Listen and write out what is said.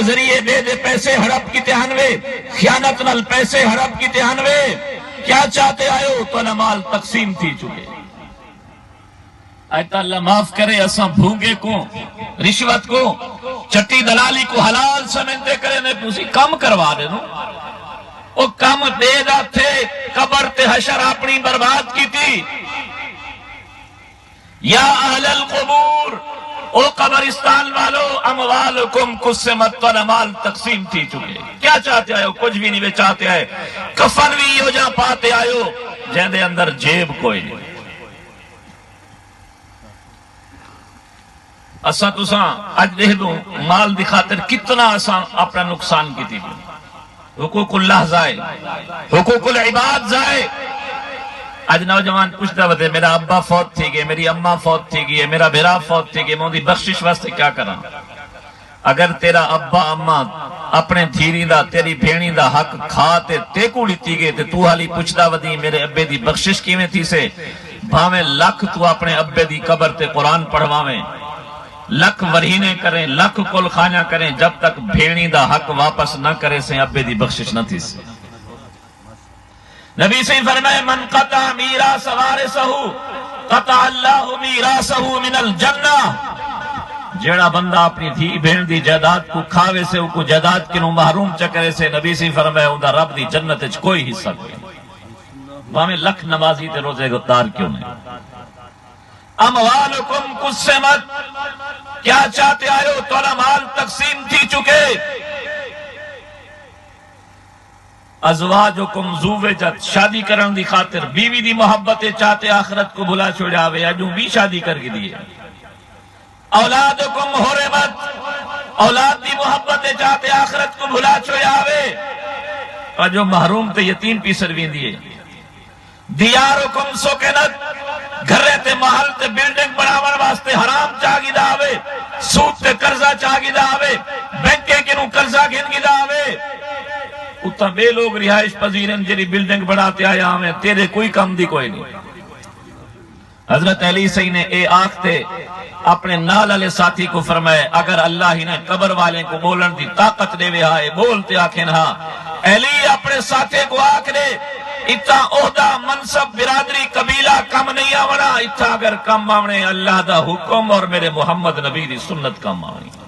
دے ذریعے دے دے پیسے ہڑپ کی 93 خیانت نل پیسے ہڑپ کی 93 کیا چاہتے آئے تو نہ مال تقسیم تھی چکے ایت اللہ معاف کرے اساں بھونگے کو رشوت کو چٹی دلالی کو حلال سمجھتے کرے نے پوسی کم کروا دے نو او کم دے دا تھے قبر تے حشر اپنی برباد کی تھی یا اہل القبور او قبرستان والو اموالکم قسمت و مال تقسیم تھی چکے کیا چاہتے آئے ہو کچھ بھی نہیں چاہتے آئے کفن بھی ہو جا پاتے آئے ہو جہاں دے اندر جیب کوئی نہیں اساں تساں اج دیکھ دوں مال دی خاطر کتنا اساں اپنا نقصان کی تھی حقوق اللہ ضائع حقوق العباد ضائع اج نوجوان پوچھتا ہوتے میرا ابا فوت تھی گئے میری اماں فوت تھی گئی میرا بھیرا فوت تھی گئی میں دی بخشش واسطے کیا کراں اگر تیرا ابا اماں اپنے دھیری دا تیری بھینی دا حق کھا تے کو لیتی گئے تے تو حالی پوچھتا ودی میرے ابے دی بخشش کیویں تھی سے بھاویں لکھ تو اپنے ابے دی قبر تے قرآن پڑھواویں لکھ ورہینے کریں لکھ کل خانیاں کریں جب تک بھیڑی دا حق واپس نہ کرے سے ابے دی بخشش نہ تھی سے نبی سے فرمائے من قطع میراث وارثہ قطع اللہ میراثہ من الجنہ جیڑا بندہ اپنی دھی بھیڑ دی جائیداد کو کھاوے سے کو جائیداد کنوں محروم چکرے سے نبی سے فرمائے اوندا رب دی جنت وچ کوئی حصہ نہیں باویں لکھ نمازی تے روزے گزار کیوں نہیں اموالکم قسمت کیا چاہتے آئے ہو تو مال تقسیم تھی چکے ازواجکم زوجت شادی کرن دی خاطر بیوی دی محبت چاہتے آخرت کو بھلا چھوڑا ہوئے اجوں بھی شادی کر کے دیئے اولادکم حرمت اولاد دی محبت چاہتے آخرت کو بھلا چھوڑا ہوئے اجوں محروم تے یتیم پی سروین دیئے دیارکم سکنت گھرے تے محل تے بلڈنگ بناون واسطے حرام چاگی داوے سود تے قرضہ چاگی داوے بینکیں کنوں قرضہ گھن گی داوے اتنا بے لوگ رہائش پذیرن جری بلڈنگ بڑھاتے آیا ہمیں تیرے کوئی کم دی کوئی نہیں حضرت علی سی نے اے آختے اپنے نال علیہ ساتھی کو فرمائے اگر اللہ ہی نے قبر والے کو بولن دی طاقت دے وے آئے بولتے آکھیں ہاں علی اپنے ساتھی کو آکھ دے اتنا عہدہ منصب برادری قبیلہ کم نہیں آونا اتنا اگر کم آونے اللہ دا حکم اور میرے محمد نبی دی سنت کم آونی